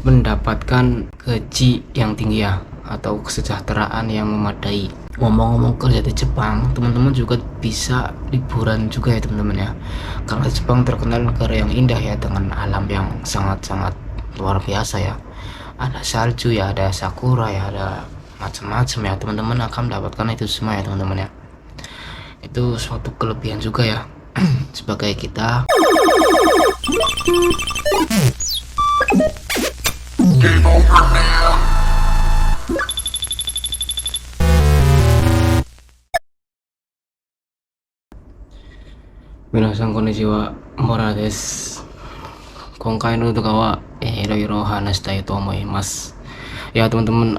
mendapatkan gaji yang tinggi ya, atau kesejahteraan yang memadai. Ngomong-ngomong kerja di Jepang, teman-teman juga bisa liburan juga ya teman-teman ya, karena Jepang terkenal negara yang indah ya, dengan alam yang sangat-sangat luar biasa ya. Ada salju ya, ada sakura ya, ada macam-macam ya. Teman-teman akan mendapatkan itu semua ya teman-teman ya. Itu suatu kelebihan juga ya sebagai kita. Minasan konnichiwa, Mora desu. Konkai no動画はいろいろ話したいと思います。Ya teman-teman,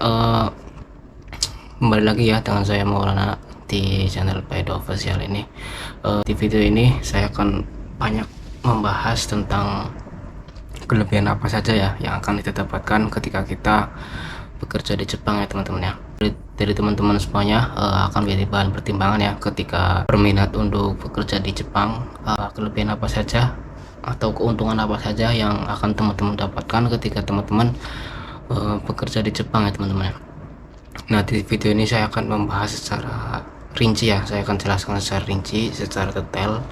kembali lagi ya dengan saya Maulana di channel Paido Official ini. Di video ini saya akan banyak membahas tentang kelebihan apa saja ya yang akan kita dapatkan ketika kita bekerja di Jepang ya teman-teman ya. Dari teman-teman semuanya akan menjadi bahan pertimbangan ya ketika berminat untuk bekerja di Jepang. Kelebihan apa saja atau keuntungan apa saja yang akan teman-teman dapatkan ketika teman-teman bekerja di Jepang ya teman-teman. Nah, di video ini saya akan membahas secara rinci ya, saya akan jelaskan secara rinci, secara detail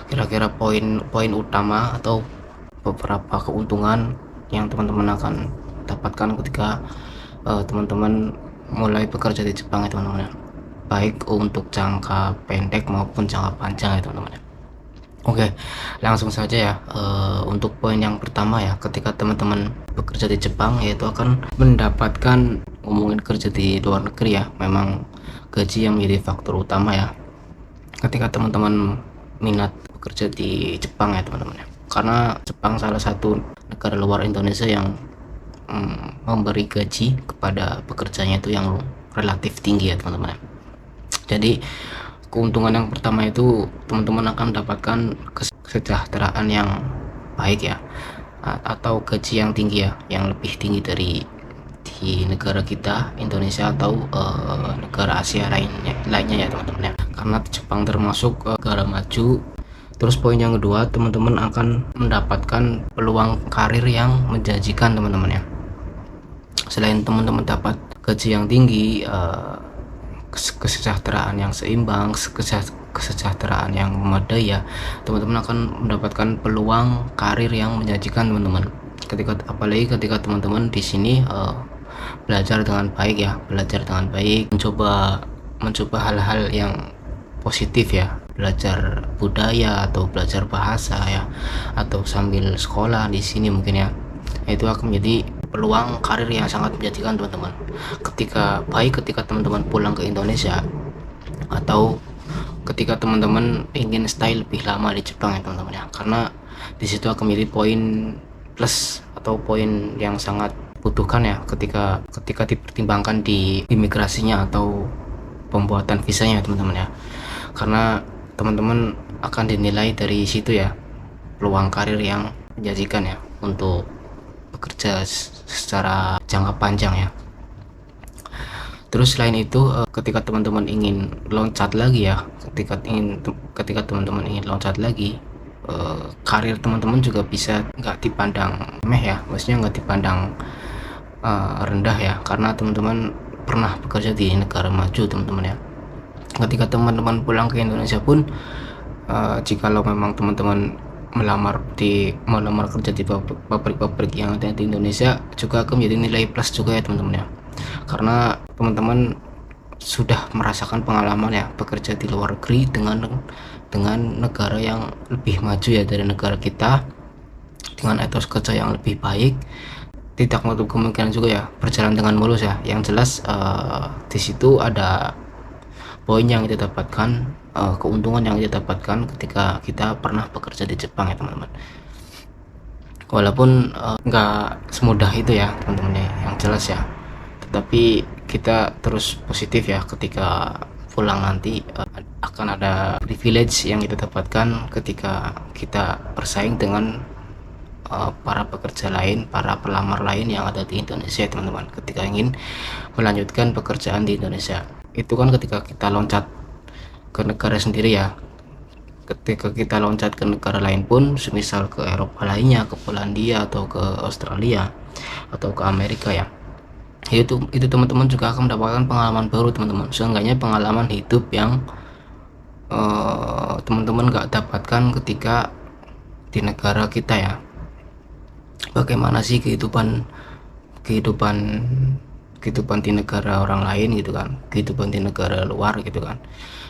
kira-kira poin-poin utama atau beberapa keuntungan yang teman-teman akan dapatkan ketika teman-teman mulai bekerja di Jepang ya teman-teman, baik untuk jangka pendek maupun jangka panjang ya teman-teman. Oke, langsung saja ya. Untuk poin yang pertama ya, ketika teman-teman bekerja di Jepang, yaitu akan mendapatkan, ngomongin kerja di luar negeri ya, memang gaji yang menjadi faktor utama ya ketika teman-teman minat bekerja di Jepang ya teman-teman ya. Karena Jepang salah satu negara luar Indonesia yang memberi gaji kepada pekerjanya itu yang relatif tinggi ya teman-teman. Jadi keuntungan yang pertama itu teman-teman akan mendapatkan kesejahteraan yang baik ya, atau gaji yang tinggi ya, yang lebih tinggi dari di negara kita Indonesia atau negara Asia lainnya ya teman-teman ya. Karena Jepang termasuk negara maju. Terus poin yang kedua, teman-teman akan mendapatkan peluang karir yang menjanjikan teman-teman ya. Selain teman-teman dapat gaji yang tinggi, kesejahteraan yang seimbang, kesejahteraan yang memadai ya, teman-teman akan mendapatkan peluang karir yang menjanjikan teman-teman. Apalagi ketika teman-teman di sini belajar dengan baik ya, mencoba hal-hal yang positif ya, belajar budaya atau belajar bahasa ya, atau sambil sekolah di sini mungkin ya, itu akan menjadi peluang karir yang sangat menjanjikan teman-teman. Ketika teman-teman pulang ke Indonesia atau ketika teman-teman ingin stay lebih lama di Jepang ya teman-teman ya, karena di situ akan menjadi poin plus atau poin yang sangat butuhkan ya ketika dipertimbangkan di imigrasinya atau pembuatan visanya teman-teman ya. Karena teman-teman akan dinilai dari situ ya, peluang karir yang menjanjikan ya untuk bekerja secara jangka panjang ya. Terus selain itu, ketika teman-teman ingin loncat lagi ya, ketika teman-teman ingin loncat lagi, karir teman-teman juga bisa nggak dipandang meh ya, maksudnya nggak dipandang rendah ya, karena teman-teman pernah bekerja di negara maju teman-teman ya. Ketika teman-teman pulang ke Indonesia pun, jikalau memang teman-teman melamar kerja di pabrik-pabrik yang ada di Indonesia, juga akan menjadi nilai plus juga ya teman-teman ya, karena teman-teman sudah merasakan pengalaman ya bekerja di luar negeri dengan negara yang lebih maju ya dari negara kita, dengan etos kerja yang lebih baik. Tidak menutup kemungkinan juga ya berjalan dengan mulus ya. Yang jelas di situ ada poin yang kita dapatkan, keuntungan yang kita dapatkan ketika kita pernah bekerja di Jepang ya teman-teman. Walaupun nggak semudah itu ya teman-teman ya, yang jelas ya, tetapi kita terus positif ya ketika pulang nanti. Akan ada privilege yang kita dapatkan ketika kita bersaing dengan para pekerja lain, para pelamar lain yang ada di Indonesia teman-teman, ketika ingin melanjutkan pekerjaan di Indonesia. Itu kan ketika kita loncat ke negara sendiri ya. Ketika kita loncat ke negara lain pun, semisal ke Eropa lainnya, ke Polandia atau ke Australia, atau ke Amerika ya. Itu teman-teman juga akan mendapatkan pengalaman baru teman-teman, seenggaknya pengalaman hidup yang teman-teman gak dapatkan ketika di negara kita ya. Bagaimana sih kehidupan kehidupan kehidupan di negara orang lain gitu kan, kehidupan di negara luar gitu kan.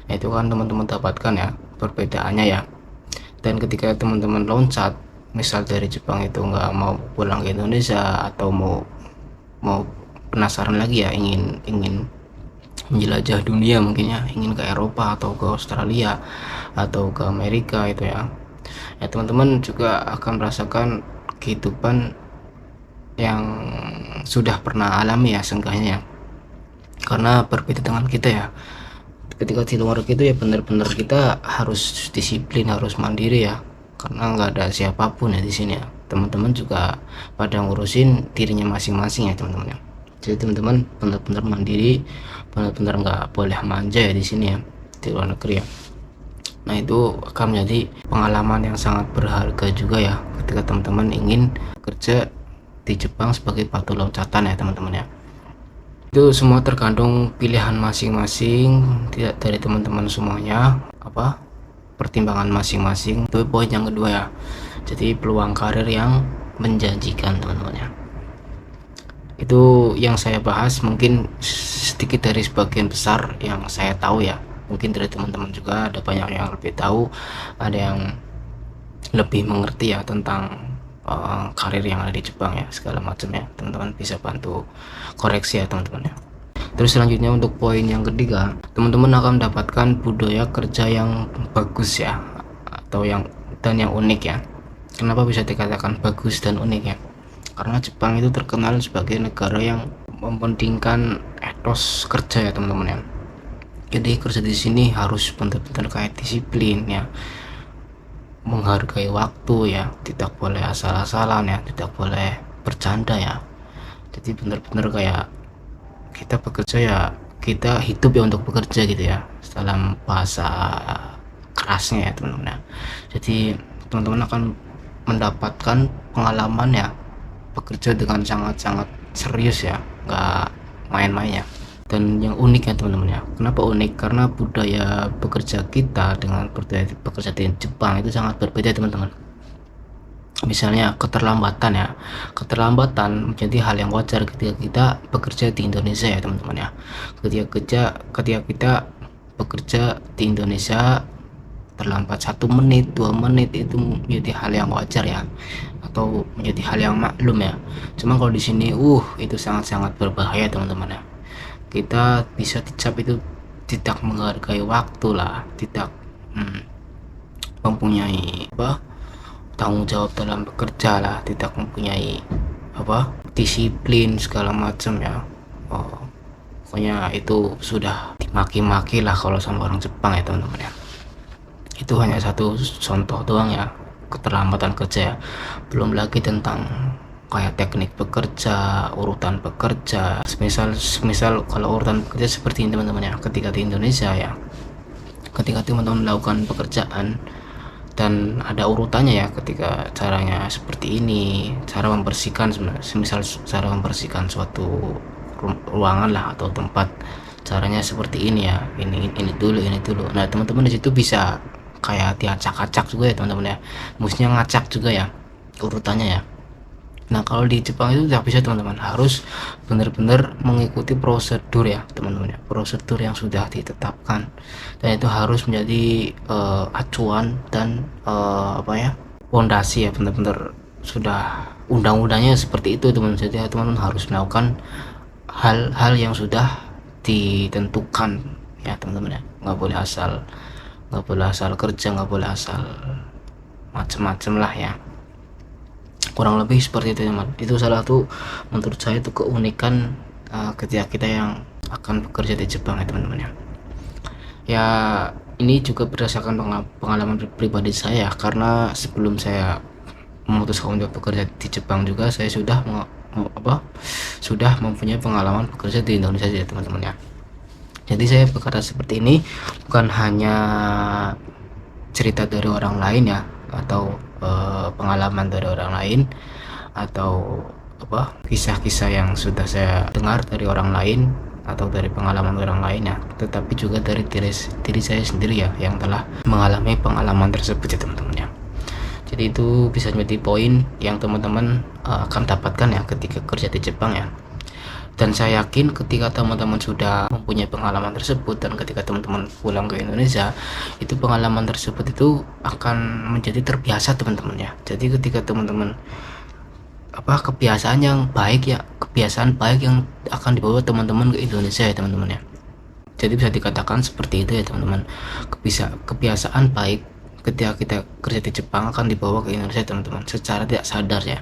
Nah, itu kan teman-teman dapatkan ya perbedaannya ya. Dan ketika teman-teman loncat misal dari Jepang itu nggak mau pulang ke Indonesia, atau mau penasaran lagi ya, ingin menjelajah dunia mungkin ya, ingin ke Eropa atau ke Australia atau ke Amerika itu ya, teman-teman juga akan merasakan kehidupan yang sudah pernah alami ya seenggaknya ya. Karena berbeda dengan kita ya, ketika di luar gitu ya benar-benar kita harus disiplin, harus mandiri ya, karena nggak ada siapapun ya di sini ya. Teman-teman juga pada ngurusin dirinya masing-masing ya teman-teman ya. Jadi teman-teman benar-benar mandiri, benar-benar nggak boleh manja ya di sini ya, di luar negeri ya. Nah, itu akan menjadi pengalaman yang sangat berharga juga ya ketika teman-teman ingin kerja di Jepang sebagai batu loncatan ya teman-teman ya. Itu semua tergantung pilihan masing-masing, tidak dari teman-teman semuanya, pertimbangan masing-masing. Itu poin yang kedua ya. Jadi peluang karir yang menjanjikan teman-teman ya. Itu yang saya bahas, mungkin sedikit dari sebagian besar yang saya tahu ya. Mungkin dari teman-teman juga ada banyak yang lebih tahu, ada yang lebih mengerti ya tentang karir yang ada di Jepang ya, segala macam ya. Teman-teman bisa bantu koreksi ya teman-teman ya. Terus selanjutnya untuk poin yang ketiga, teman-teman akan mendapatkan budaya kerja yang bagus ya, atau yang unik ya. Kenapa bisa dikatakan bagus dan unik ya? Karena Jepang itu terkenal sebagai negara yang mementingkan etos kerja ya teman-teman ya. Jadi kerja di sini harus benar-benar kayak disiplin ya, menghargai waktu ya, tidak boleh asal-asalan ya, tidak boleh bercanda ya. Jadi benar-benar kayak kita bekerja ya, kita hidup ya untuk bekerja gitu ya, dalam bahasa kerasnya ya teman-teman ya. Jadi teman-teman akan mendapatkan pengalaman ya bekerja dengan sangat-sangat serius ya, nggak main-main ya. Dan yang unik ya teman-teman ya. Kenapa unik? Karena budaya bekerja kita dengan budaya bekerja di Jepang itu sangat berbeda teman-teman. Misalnya keterlambatan ya, keterlambatan menjadi hal yang wajar ketika kita bekerja di Indonesia ya teman-teman ya. Ketika kita bekerja di Indonesia terlambat 1 menit 2 menit itu menjadi hal yang wajar ya, atau menjadi hal yang maklum ya. Cuma kalau di sini itu sangat-sangat berbahaya teman-teman ya. Kita bisa dicap itu tidak menghargai waktu lah, tidak mempunyai tanggung jawab dalam bekerja lah, tidak mempunyai disiplin segala macam ya. Pokoknya itu sudah dimaki-maki lah kalau sama orang Jepang ya teman-teman ya. Itu hanya satu contoh doang ya, keterlambatan kerja ya. Belum lagi tentang kayak teknik bekerja, urutan bekerja. Misal kalau urutan bekerja seperti ini teman-teman ya, ketika di Indonesia ya, ketika teman-teman melakukan pekerjaan dan ada urutannya ya, ketika caranya seperti ini, cara membersihkan semisal cara membersihkan suatu ruangan lah atau tempat, caranya seperti ini ya, ini dulu. Nah teman-teman di situ bisa kayak diacak-acak juga ya teman-teman ya, maksudnya ngacak juga ya urutannya ya. Nah kalau di Jepang itu tidak bisa teman-teman, harus benar-benar mengikuti prosedur ya teman-teman ya, prosedur yang sudah ditetapkan, dan itu harus menjadi acuan dan fondasi ya, benar-benar sudah undang-undangnya seperti itu teman-teman. Jadi teman-teman harus melakukan hal-hal yang sudah ditentukan ya teman-teman ya, nggak boleh asal kerja, nggak boleh asal macem-macem lah ya, kurang lebih seperti itu teman. Itu salah satu menurut saya itu keunikan ketika kita yang akan bekerja di Jepang ya teman-teman ya. Ya ini juga berdasarkan pengalaman pribadi saya, karena sebelum saya memutuskan untuk bekerja di Jepang juga saya sudah mempunyai pengalaman bekerja di Indonesia ya teman-teman ya. Jadi saya berkata seperti ini bukan hanya cerita dari orang lain ya, atau pengalaman dari orang lain, atau kisah-kisah yang sudah saya dengar dari orang lain atau dari pengalaman orang lain ya, tetapi juga dari diri saya sendiri ya yang telah mengalami pengalaman tersebut ya teman-teman ya. Jadi itu bisa menjadi poin yang teman-teman akan dapatkan ya ketika kerja di Jepang ya. Dan saya yakin ketika teman-teman sudah mempunyai pengalaman tersebut dan ketika teman-teman pulang ke Indonesia, itu pengalaman tersebut itu akan menjadi terbiasa teman-teman ya. Jadi ketika teman-teman kebiasaan baik yang akan dibawa teman-teman ke Indonesia ya teman-teman ya. Jadi bisa dikatakan seperti itu ya teman-teman. Kebiasaan baik ketika kita kerja di Jepang akan dibawa ke Indonesia teman-teman secara tidak sadar ya.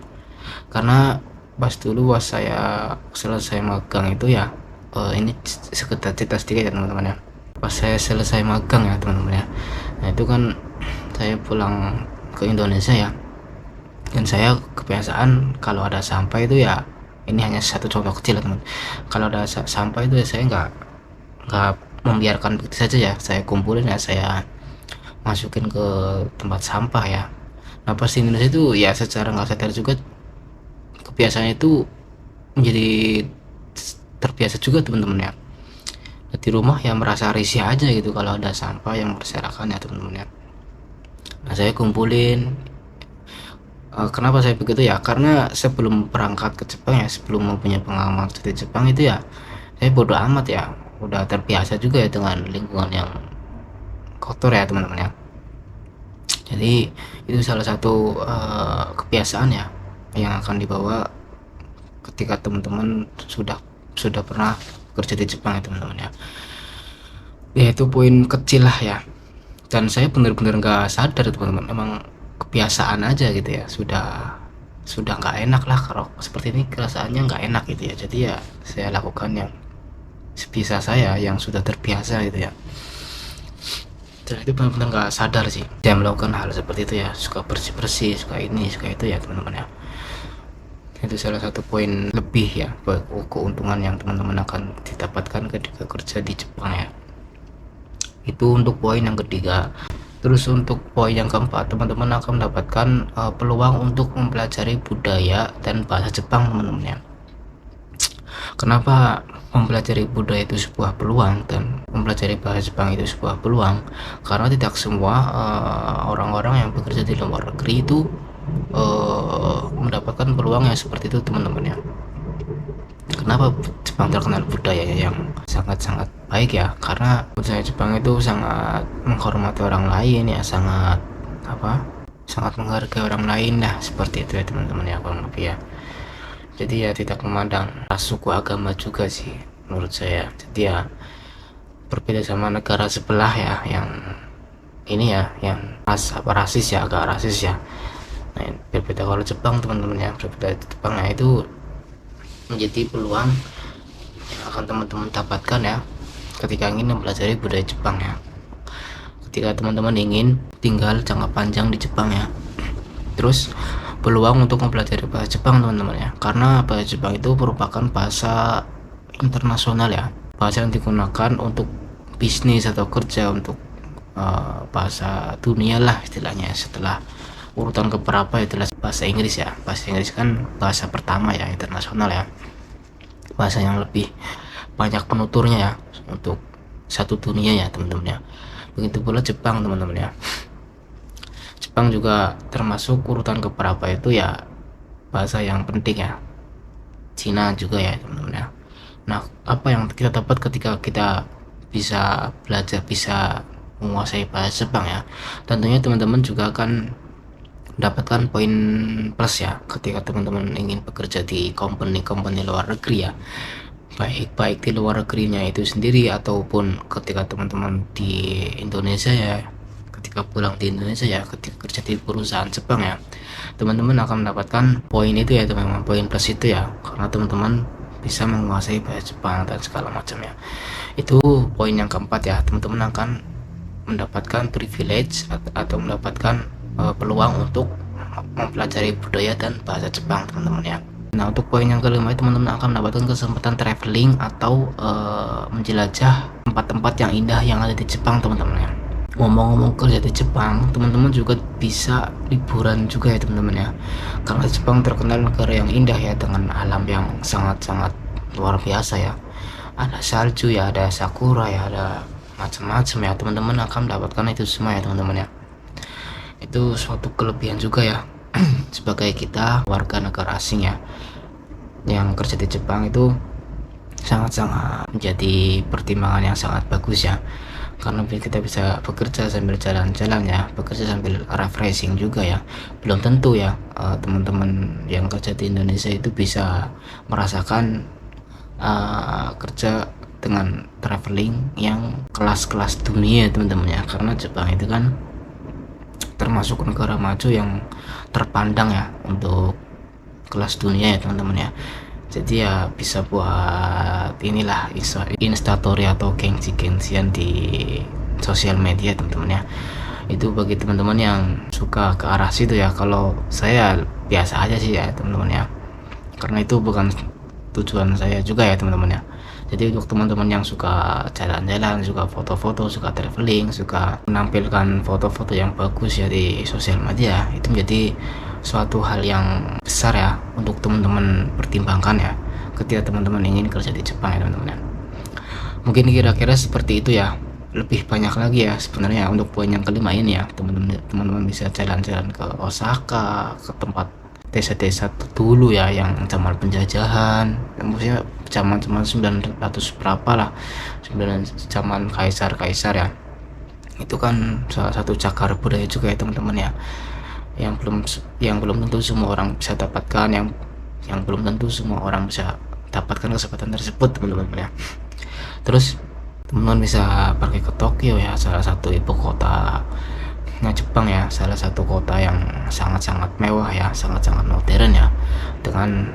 Karena pas saya selesai magang itu ya, ini sekedar cerita sedikit ya teman-teman ya. Pas saya selesai magang ya teman-teman ya, nah itu kan saya pulang ke Indonesia ya, dan saya kebiasaan kalau ada sampah itu ya, ini hanya satu contoh kecil ya teman, kalau ada sampah itu ya saya nggak membiarkan begitu saja ya, saya kumpulin ya, saya masukin ke tempat sampah ya. Nah pas di Indonesia itu ya secara nggak sadar juga kebiasaannya itu menjadi terbiasa juga teman-teman ya. Di rumah ya merasa risih aja gitu kalau ada sampah yang berserakan ya teman-teman ya. Nah saya kumpulin. Kenapa saya begitu ya? Karena sebelum berangkat ke Jepang ya, sebelum mempunyai pengalaman di Jepang itu ya, saya bodoh amat ya, udah terbiasa juga ya dengan lingkungan yang kotor ya teman-teman ya. Jadi itu salah satu kebiasaan ya yang akan dibawa ketika teman-teman sudah pernah kerja di Jepang ya teman-teman ya. Ya itu poin kecil lah ya, dan saya benar-benar nggak sadar teman-teman, emang kebiasaan aja gitu ya, sudah nggak enak lah kalau seperti ini, kerasaannya nggak enak gitu ya. Jadi ya saya lakukan yang sebisa saya yang sudah terbiasa gitu ya. Dan itu benar-benar nggak sadar sih saya melakukan hal seperti itu ya, suka bersih-bersih, suka ini suka itu ya teman-teman ya. Itu salah satu poin lebih ya, keuntungan yang teman-teman akan didapatkan ketika kerja di Jepang ya. Itu untuk poin yang ketiga. Terus untuk poin yang keempat, teman-teman akan mendapatkan peluang untuk mempelajari budaya dan bahasa Jepang teman-teman ya. Kenapa mempelajari budaya itu sebuah peluang dan mempelajari bahasa Jepang itu sebuah peluang? Karena tidak semua orang-orang yang bekerja di luar negeri itu mendapatkan peluang yang seperti itu teman-teman ya. Kenapa Jepang terkenal budayanya yang sangat-sangat baik ya? Karena budaya Jepang itu sangat menghormati orang lain ya, sangat menghargai orang lain lah, seperti itu ya teman-teman ya, kurang lebih ya. Jadi ya tidak memandang ras, suku, agama juga sih menurut saya. Jadi ya berbeda sama negara sebelah ya, yang ini ya, yang rasis ya, agak rasis ya. Nah berbeda kalau Jepang teman-teman ya, berbeda Jepang ya, itu menjadi peluang yang akan teman-teman dapatkan ya ketika ingin mempelajari budaya Jepang ya. Ketika teman-teman ingin tinggal jangka panjang di Jepang ya, terus peluang untuk mempelajari bahasa Jepang teman-teman ya, karena bahasa Jepang itu merupakan bahasa internasional ya, bahasa yang digunakan untuk bisnis atau kerja, untuk bahasa dunia lah istilahnya. Setelah urutan keberapa itulah bahasa Inggris ya. Bahasa Inggris kan bahasa pertama ya, internasional ya, bahasa yang lebih banyak penuturnya ya untuk satu dunia ya teman-teman ya. Begitu pula Jepang teman-teman ya. Jepang juga termasuk urutan keberapa itu ya, bahasa yang penting ya. Cina juga ya teman-teman ya. Nah apa yang kita dapat ketika kita bisa belajar, bisa menguasai bahasa Jepang ya, tentunya teman-teman juga akan mendapatkan poin plus ya ketika teman-teman ingin bekerja di company luar negeri ya, baik di luar negerinya itu sendiri ataupun ketika teman-teman di Indonesia ya, ketika pulang di Indonesia ya, ketika kerja di perusahaan Jepang ya, teman-teman akan mendapatkan poin itu ya teman-teman, poin plus itu ya, karena teman-teman bisa menguasai bahasa Jepang dan segala macam ya. Itu poin yang keempat ya, teman-teman akan mendapatkan privilege atau mendapatkan peluang untuk mempelajari budaya dan bahasa Jepang teman-teman ya. Nah untuk poin yang kelima, teman-teman akan mendapatkan kesempatan traveling atau menjelajah tempat-tempat yang indah yang ada di Jepang teman-teman ya. Ngomong-ngomong kerja di Jepang, teman-teman juga bisa liburan juga ya teman-teman ya. Karena Jepang terkenal negara yang indah ya, dengan alam yang sangat-sangat luar biasa ya. Ada salju ya, ada sakura ya, ada macam-macam ya. Teman-teman akan mendapatkan itu semua ya teman-teman ya. Itu suatu kelebihan juga ya sebagai kita warga negara asing ya yang kerja di Jepang, itu sangat-sangat menjadi pertimbangan yang sangat bagus ya, karena kita bisa bekerja sambil jalan-jalan ya, bekerja sambil refreshing juga ya. Belum tentu ya teman-teman yang kerja di Indonesia itu bisa merasakan kerja dengan traveling yang kelas-kelas dunia teman-teman ya, karena Jepang itu kan termasuk negara maju yang terpandang ya untuk kelas dunia ya teman-teman ya. Jadi ya bisa buat inilah instastory atau gengsi-gengsian di sosial media teman-teman ya. Itu bagi teman-teman yang suka ke arah situ ya. Kalau saya biasa aja sih ya teman-teman ya, karena itu bukan tujuan saya juga ya teman-teman ya. Jadi untuk teman-teman yang suka jalan-jalan, suka foto-foto, suka traveling, suka menampilkan foto-foto yang bagus ya di sosial media, itu menjadi suatu hal yang besar ya untuk teman-teman pertimbangkan ya ketika teman-teman ingin kerja di Jepang ya teman-teman ya. Mungkin kira-kira seperti itu ya. Lebih banyak lagi ya sebenarnya untuk poin yang kelima ini ya, teman-teman bisa jalan-jalan ke Osaka, ke tempat desa-desa dulu ya yang zaman penjajahan, maksudnya zaman 900 berapa lah, zaman kaisar-kaisar ya. Itu kan salah satu cagar budaya juga ya teman-teman ya, yang belum tentu semua orang bisa dapatkan, yang belum tentu semua orang bisa dapatkan kesempatan tersebut teman-teman ya. Terus teman-teman bisa pergi ke Tokyo ya, salah satu ibu kota Jepang ya, salah satu kota yang sangat-sangat mewah ya, sangat-sangat modern ya, dengan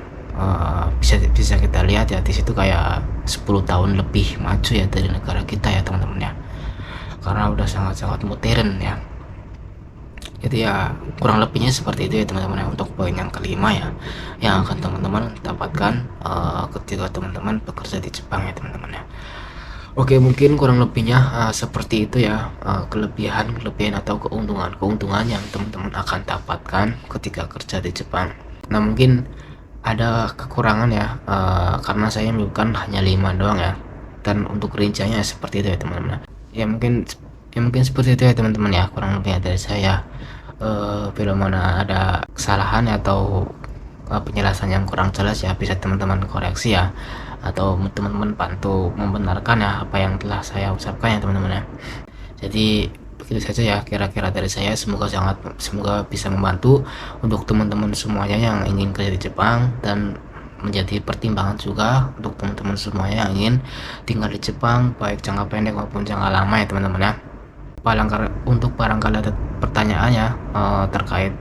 bisa kita lihat ya di situ kayak 10 tahun lebih maju ya dari negara kita ya teman-teman ya, karena udah sangat-sangat modern ya. Jadi ya kurang lebihnya seperti itu ya teman-teman ya, untuk poin yang kelima ya yang akan teman-teman dapatkan ketika teman-teman bekerja di Jepang ya teman-teman ya. Oke, mungkin kurang lebihnya seperti itu ya, kelebihan atau keuntungan yang teman-teman akan dapatkan ketika kerja di Jepang. Nah, mungkin ada kekurangan ya, karena saya menyebutkan hanya 5 doang ya. Dan untuk rinciannya seperti itu ya teman-teman. Ya mungkin seperti itu ya teman-teman ya, kurang lebihnya dari saya. Bila mana ada kesalahan atau penjelasan yang kurang jelas ya, bisa teman-teman koreksi ya, atau teman-teman bantu membenarkan ya apa yang telah saya ucapkan ya teman-teman ya. Jadi begitu saja ya kira-kira dari saya, semoga bisa membantu untuk teman-teman semuanya yang ingin kerja di Jepang, dan menjadi pertimbangan juga untuk teman-teman semuanya yang ingin tinggal di Jepang, baik jangka pendek maupun jangka lama ya teman-teman ya. Untuk barangkali ada pertanyaannya terkait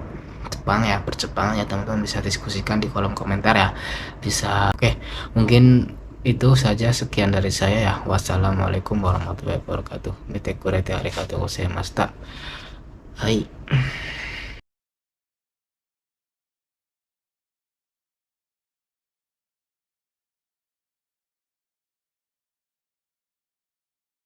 Jepang ya, berjepang ya, teman-teman bisa diskusikan di kolom komentar ya, bisa. Oke, mungkin itu saja, sekian dari saya ya. Wassalamualaikum warahmatullahi wabarakatuh. Mite kurete arigatou gozaimashita. Hai.